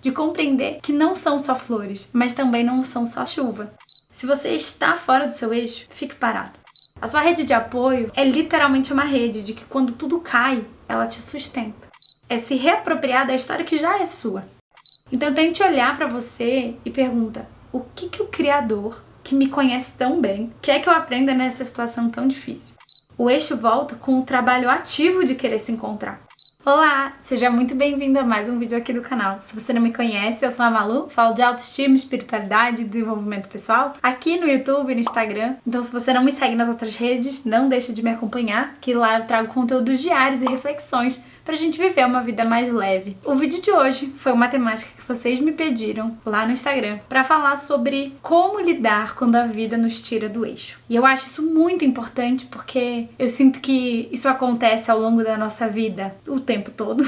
de compreender que não são só flores, mas também não são só chuva. Se você está fora do seu eixo, fique parado. A sua rede de apoio é literalmente uma rede de que quando tudo cai, ela te sustenta. É se reapropriar da história que já é sua. Então tente olhar para você e pergunta: o que o Criador, que me conhece tão bem, quer que eu aprenda nessa situação tão difícil? O eixo volta com o trabalho ativo de querer se encontrar. Olá! Seja muito bem-vindo a mais um vídeo aqui do canal. Se você não me conhece, eu sou a Malu, falo de autoestima, espiritualidade e desenvolvimento pessoal aqui no YouTube e no Instagram. Então, se você não me segue nas outras redes, não deixe de me acompanhar, que lá eu trago conteúdos diários e reflexões pra gente viver uma vida mais leve. O vídeo de hoje foi uma temática que vocês me pediram lá no Instagram pra falar sobre como lidar quando a vida nos tira do eixo. E eu acho isso muito importante porque eu sinto que isso acontece ao longo da nossa vida o tempo todo.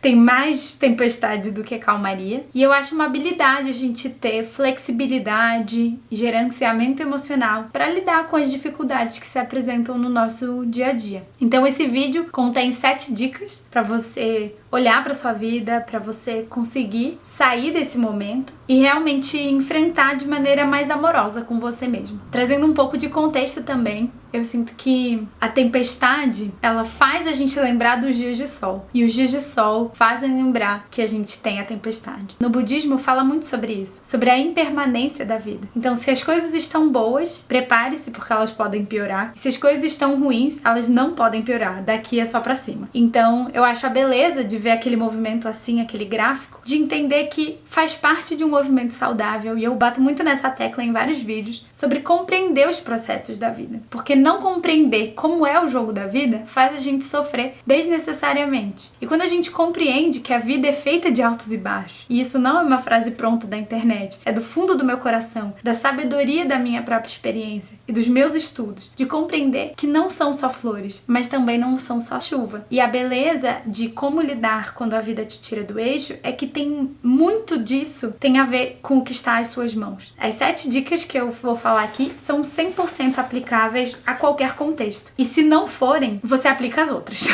Tem mais tempestade do que calmaria. E eu acho uma habilidade a gente ter flexibilidade e gerenciamento emocional pra lidar com as dificuldades que se apresentam no nosso dia a dia. Então esse vídeo contém 7 dicas para você olhar para sua vida, para você conseguir sair desse momento e realmente enfrentar de maneira mais amorosa com você mesmo. Trazendo um pouco de contexto também, eu sinto que a tempestade, ela faz a gente lembrar dos dias de sol. E os dias de sol fazem lembrar que a gente tem a tempestade. No budismo fala muito sobre isso, sobre a impermanência da vida. Então, se as coisas estão boas, prepare-se porque elas podem piorar. E se as coisas estão ruins, elas não podem piorar. Daqui é só pra cima. Então, eu acho a beleza de ver aquele movimento assim, aquele gráfico, de entender que faz parte de um movimento saudável. E eu bato muito nessa tecla em vários vídeos sobre compreender os processos da vida. Porque não compreender como é o jogo da vida faz a gente sofrer desnecessariamente. E quando a gente compreende que a vida é feita de altos e baixos, e isso não é uma frase pronta da internet, é do fundo do meu coração, da sabedoria da minha própria experiência e dos meus estudos, de compreender que não são só flores, mas também não são só chuva. E a beleza de como lidar quando a vida te tira do eixo é que tem muito disso tem a ver com o que está às suas mãos. As 7 dicas que eu vou falar aqui são 100% aplicáveis a qualquer contexto. E se não forem, você aplica as outras.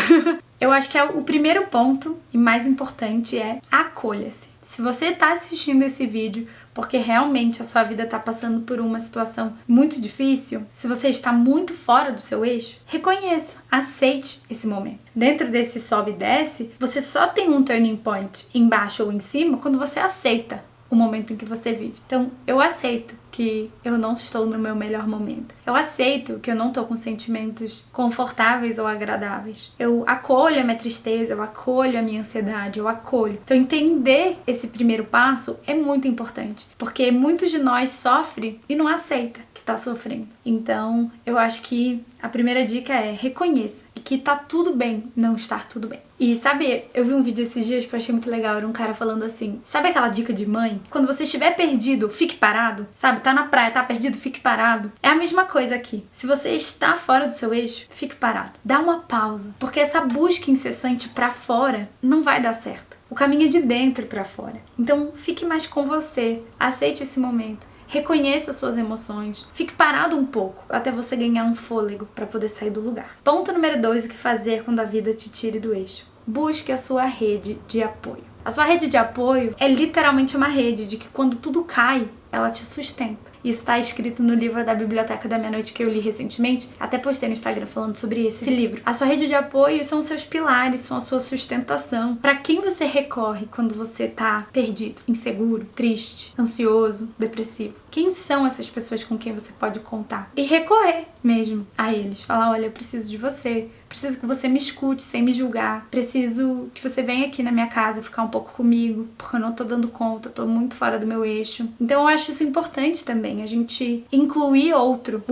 Eu acho que o primeiro ponto e mais importante é acolha-se. Se você está assistindo esse vídeo porque realmente a sua vida está passando por uma situação muito difícil, se você está muito fora do seu eixo, reconheça, aceite esse momento. Dentro desse sobe e desce, você só tem um turning point embaixo ou em cima quando você aceita o momento em que você vive. Então, eu aceito que eu não estou no meu melhor momento. Eu aceito que eu não estou com sentimentos confortáveis ou agradáveis. Eu acolho a minha tristeza, eu acolho a minha ansiedade, eu acolho. Então, entender esse primeiro passo é muito importante, porque muitos de nós sofrem e não aceita que está sofrendo. Então, eu acho que a primeira dica é reconheça que tá tudo bem não estar tudo bem. E sabe, eu vi um vídeo esses dias que eu achei muito legal, era um cara falando assim, sabe aquela dica de mãe? Quando você estiver perdido, fique parado, sabe? Tá na praia, tá perdido, fique parado. É a mesma coisa aqui. Se você está fora do seu eixo, fique parado. Dá uma pausa, porque essa busca incessante pra fora não vai dar certo. O caminho é de dentro pra fora. Então, fique mais com você, aceite esse momento. Reconheça suas emoções. Fique parado um pouco até você ganhar um fôlego para poder sair do lugar. Ponto número 2, o que fazer quando a vida te tire do eixo. Busque a sua rede de apoio. A sua rede de apoio é literalmente uma rede de que quando tudo cai, ela te sustenta. Isso está escrito no livro da Biblioteca da Meia-Noite que eu li recentemente. Até postei no Instagram falando sobre esse livro. A sua rede de apoio são os seus pilares, são a sua sustentação. Para quem você recorre quando você tá perdido, inseguro, triste, ansioso, depressivo? Quem são essas pessoas com quem você pode contar? E recorrer mesmo a eles. Falar, olha, eu preciso de você. Preciso que você me escute sem me julgar. Preciso que você venha aqui na minha casa ficar um pouco comigo, porque eu não tô dando conta, eu tô muito fora do meu eixo. Então eu acho isso importante também, a gente incluir o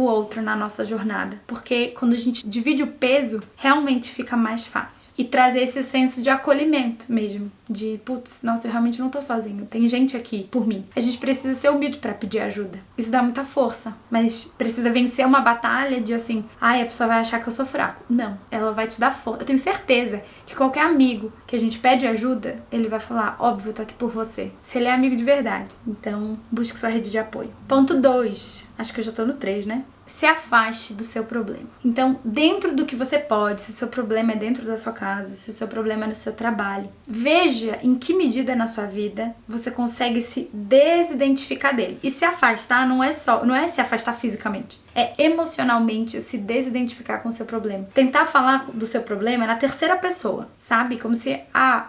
outro na nossa jornada. Porque quando a gente divide o peso, realmente fica mais fácil. E trazer esse senso de acolhimento mesmo. De, putz, nossa, eu realmente não tô sozinho. Tem gente aqui por mim. A gente precisa ser humilde pra pedir ajuda. Isso dá muita força. Mas precisa vencer uma batalha de assim, ai, a pessoa vai achar que eu sou fraco. Não. Ela vai te dar força. Eu tenho certeza que qualquer amigo que a gente pede ajuda, ele vai falar, óbvio, eu tô aqui por você. Se ele é amigo de verdade. Então, busque sua rede de apoio. Ponto 2. Acho que eu já tô no 3, né? se afaste do seu problema. Então, dentro do que você pode, se o seu problema é dentro da sua casa, se o seu problema é no seu trabalho, veja em que medida na sua vida você consegue se desidentificar dele. E se afastar não é se afastar fisicamente, é emocionalmente se desidentificar com o seu problema. Tentar falar do seu problema na terceira pessoa, sabe? Como se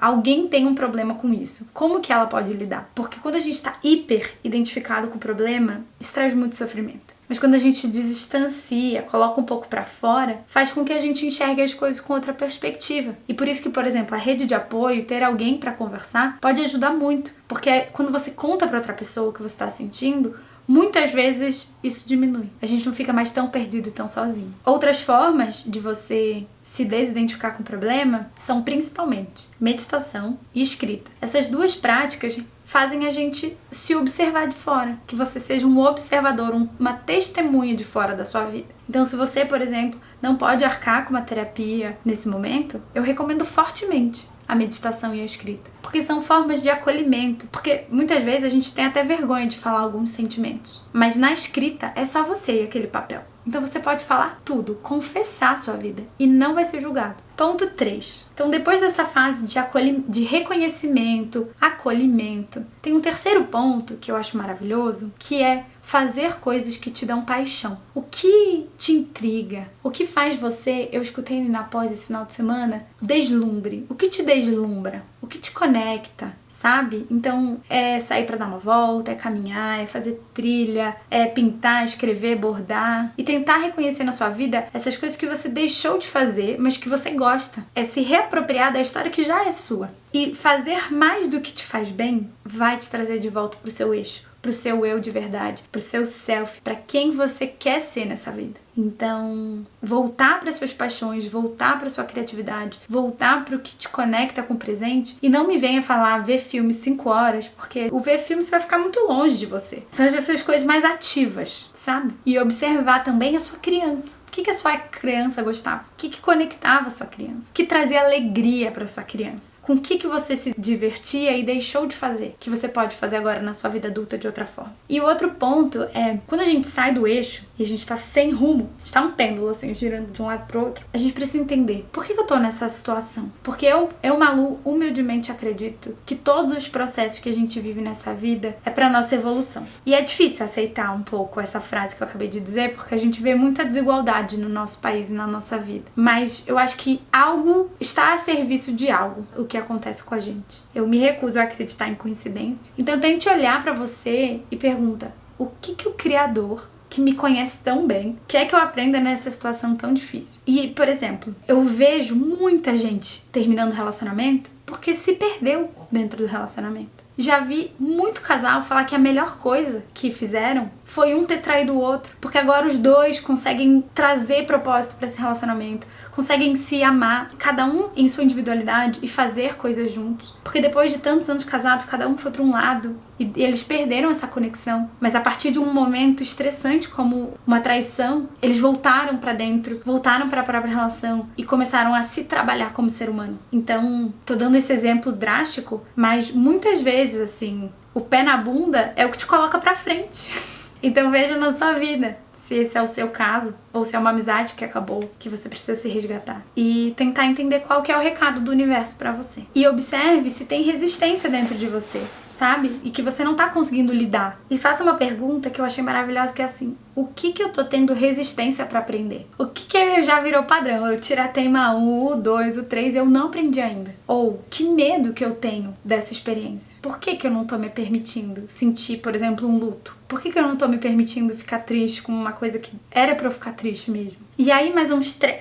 alguém tem um problema com isso. Como que ela pode lidar? Porque quando a gente está hiper identificado com o problema, isso traz muito sofrimento. Mas quando a gente distancia, coloca um pouco pra fora, faz com que a gente enxergue as coisas com outra perspectiva. E por isso que, por exemplo, a rede de apoio, ter alguém pra conversar, pode ajudar muito. Porque quando você conta pra outra pessoa o que você tá sentindo, muitas vezes isso diminui. A gente não fica mais tão perdido e tão sozinho. Outras formas de você se desidentificar com o problema são principalmente meditação e escrita. Essas duas práticas fazem a gente se observar de fora, que você seja um observador, uma testemunha de fora da sua vida. Então, se você, por exemplo, não pode arcar com uma terapia nesse momento, eu recomendo fortemente a meditação e a escrita, porque são formas de acolhimento, porque muitas vezes a gente tem até vergonha de falar alguns sentimentos, mas na escrita é só você e aquele papel. Então você pode falar tudo, confessar a sua vida e não vai ser julgado. Ponto 3. Então depois dessa fase de reconhecimento, acolhimento, tem um terceiro ponto que eu acho maravilhoso, que é fazer coisas que te dão paixão. O que te intriga? O que faz você, eu escutei na pós esse final de semana, deslumbre. O que te deslumbra? O que te conecta? Sabe? Então é sair pra dar uma volta, é caminhar, é fazer trilha, é pintar, escrever, bordar e tentar reconhecer na sua vida essas coisas que você deixou de fazer, mas que você gosta. É se reapropriar da história que já é sua. E fazer mais do que te faz bem vai te trazer de volta pro seu eixo, pro seu eu de verdade, pro seu self, pra quem você quer ser nessa vida. Então, voltar para suas paixões, voltar para sua criatividade, voltar para o que te conecta com o presente. E não me venha falar ver filme 5 horas, porque o ver filme você vai ficar muito longe de você. São as suas coisas mais ativas, sabe? E observar também a sua criança. O que a sua criança gostava? O que conectava a sua criança? O que trazia alegria para sua criança? Com o que você se divertia e deixou de fazer, que você pode fazer agora na sua vida adulta de outra forma? E o outro ponto é, quando a gente sai do eixo e a gente tá sem rumo, a gente tá um pêndulo assim, girando de um lado pro outro, a gente precisa entender, por que eu tô nessa situação? Porque eu Malu, humildemente acredito que todos os processos que a gente vive nessa vida é pra nossa evolução. E é difícil aceitar um pouco essa frase que eu acabei de dizer, porque a gente vê muita desigualdade no nosso país e na nossa vida. Mas eu acho que algo está a serviço de algo, o que acontece com a gente. Eu me recuso a acreditar em coincidência. Então tente olhar pra você e pergunta, o que o Criador, que me conhece tão bem, quer que eu aprenda nessa situação tão difícil? E, por exemplo, eu vejo muita gente terminando relacionamento porque se perdeu dentro do relacionamento. Já vi muito casal falar que a melhor coisa que fizeram foi um ter traído o outro, porque agora os dois conseguem trazer propósito para esse relacionamento, conseguem se amar, cada um em sua individualidade e fazer coisas juntos. Porque depois de tantos anos casados, cada um foi para um lado e eles perderam essa conexão. Mas a partir de um momento estressante como uma traição, eles voltaram para dentro, voltaram para a própria relação e começaram a se trabalhar como ser humano. Então, tô dando esse exemplo drástico, mas muitas vezes, assim, o pé na bunda é o que te coloca pra frente. Então veja na sua vida se esse é o seu caso, ou se é uma amizade que acabou, que você precisa se resgatar. E tentar entender qual que é o recado do universo pra você. E observe se tem resistência dentro de você, sabe? E que você não tá conseguindo lidar. E faça uma pergunta que eu achei maravilhosa, que é assim, o que eu tô tendo resistência pra aprender? O que já virou padrão? Eu tirei tema 1, o 2, o 3 e eu não aprendi ainda. Ou, que medo que eu tenho dessa experiência? Por que eu não tô me permitindo sentir, por exemplo, um luto? Por que eu não tô me permitindo ficar triste com uma coisa que era pra eu ficar triste mesmo? E aí, mais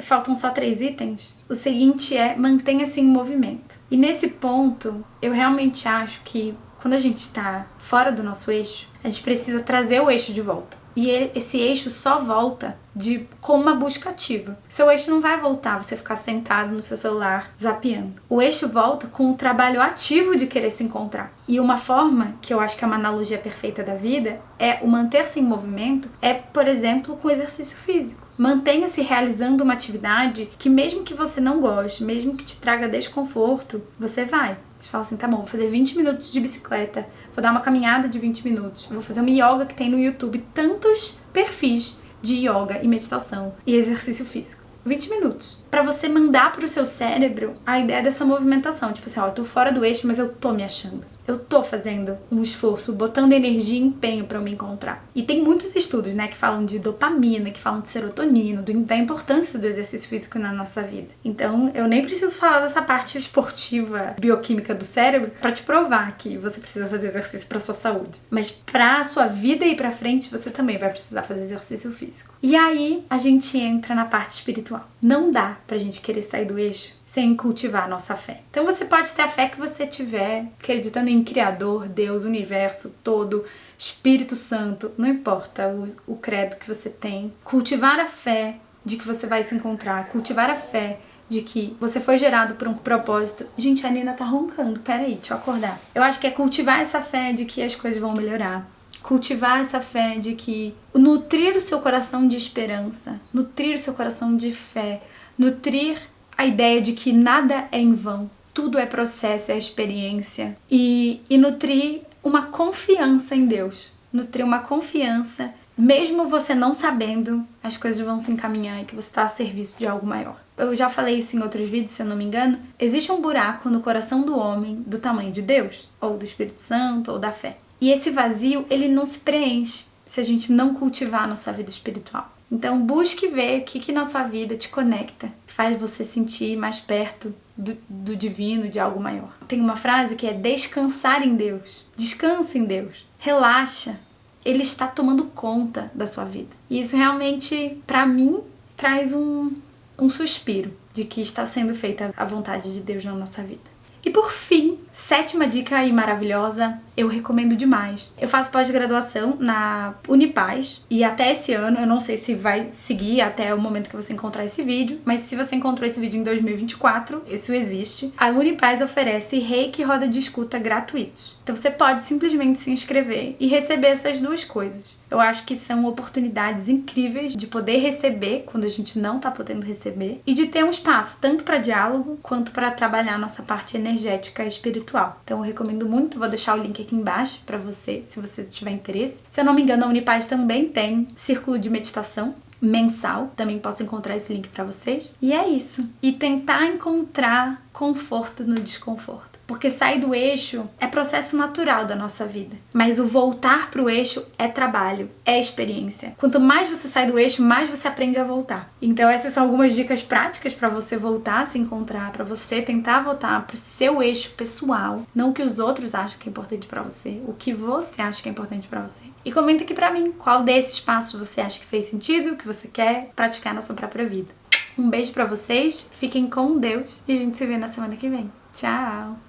faltam só 3 itens. O seguinte é, mantenha-se em movimento. E nesse ponto, eu realmente acho que quando a gente tá fora do nosso eixo, a gente precisa trazer o eixo de volta. E esse eixo só volta com uma busca ativa. Seu eixo não vai voltar você ficar sentado no seu celular zapeando. O eixo volta com o trabalho ativo de querer se encontrar. E uma forma, que eu acho que é uma analogia perfeita da vida, é o manter-se em movimento, é, por exemplo, com exercício físico. Mantenha-se realizando uma atividade que mesmo que você não goste, mesmo que te traga desconforto, você vai. Você fala assim, tá bom, vou fazer 20 minutos de bicicleta, vou dar uma caminhada de 20 minutos, vou fazer uma yoga que tem no YouTube, tantos perfis de yoga e meditação e exercício físico. 20 minutos. Pra você mandar pro seu cérebro a ideia dessa movimentação. Tipo assim, ó, eu tô fora do eixo, mas eu tô me achando. Eu tô fazendo um esforço, botando energia e empenho pra eu me encontrar. E tem muitos estudos, né, que falam de dopamina, que falam de serotonina, da importância do exercício físico na nossa vida. Então, eu nem preciso falar dessa parte esportiva, bioquímica do cérebro, pra te provar que você precisa fazer exercício pra sua saúde. Mas pra sua vida ir pra frente, você também vai precisar fazer exercício físico. E aí, a gente entra na parte espiritual. Não dá pra gente querer sair do eixo sem cultivar a nossa fé. Então você pode ter a fé que você tiver, acreditando em Criador, Deus, Universo todo, Espírito Santo, não importa o credo que você tem. Cultivar a fé de que você vai se encontrar, cultivar a fé de que você foi gerado por um propósito. Gente, a Nina tá roncando, peraí, deixa eu acordar. Eu acho que é cultivar essa fé de que as coisas vão melhorar. Cultivar essa fé de que nutrir o seu coração de esperança, nutrir o seu coração de fé, nutrir a ideia de que nada é em vão, tudo é processo, é experiência, e nutrir uma confiança em Deus, nutrir uma confiança, mesmo você não sabendo, as coisas vão se encaminhar e que você está a serviço de algo maior. Eu já falei isso em outros vídeos, se eu não me engano, existe um buraco no coração do homem do tamanho de Deus, ou do Espírito Santo, ou da fé. E esse vazio, ele não se preenche se a gente não cultivar a nossa vida espiritual. Então busque ver o que na sua vida te conecta, faz você sentir mais perto do divino, de algo maior. Tem uma frase que é descansar em Deus. Descansa em Deus. Relaxa. Ele está tomando conta da sua vida. E isso realmente, pra mim, traz um suspiro de que está sendo feita a vontade de Deus na nossa vida. E por fim, 7ª dica aí maravilhosa, eu recomendo demais. Eu faço pós-graduação na Unipaz e até esse ano, eu não sei se vai seguir até o momento que você encontrar esse vídeo, mas se você encontrou esse vídeo em 2024, isso existe. A Unipaz oferece Reiki e roda de escuta gratuitos. Então você pode simplesmente se inscrever e receber essas duas coisas. Eu acho que são oportunidades incríveis de poder receber quando a gente não tá podendo receber e de ter um espaço tanto para diálogo quanto para trabalhar a nossa parte energética e espiritual. Então eu recomendo muito, vou deixar o link aqui embaixo para você, se você tiver interesse. Se eu não me engano, a Unipaz também tem círculo de meditação mensal, também posso encontrar esse link para vocês. E é isso. E tentar encontrar conforto no desconforto. Porque sair do eixo é processo natural da nossa vida. Mas o voltar pro eixo é trabalho, é experiência. Quanto mais você sai do eixo, mais você aprende a voltar. Então essas são algumas dicas práticas para você voltar a se encontrar, para você tentar voltar pro seu eixo pessoal. Não o que os outros acham que é importante para você, o que você acha que é importante para você. E comenta aqui pra mim qual desses passos você acha que fez sentido, que você quer praticar na sua própria vida. Um beijo pra vocês, fiquem com Deus e a gente se vê na semana que vem. Tchau!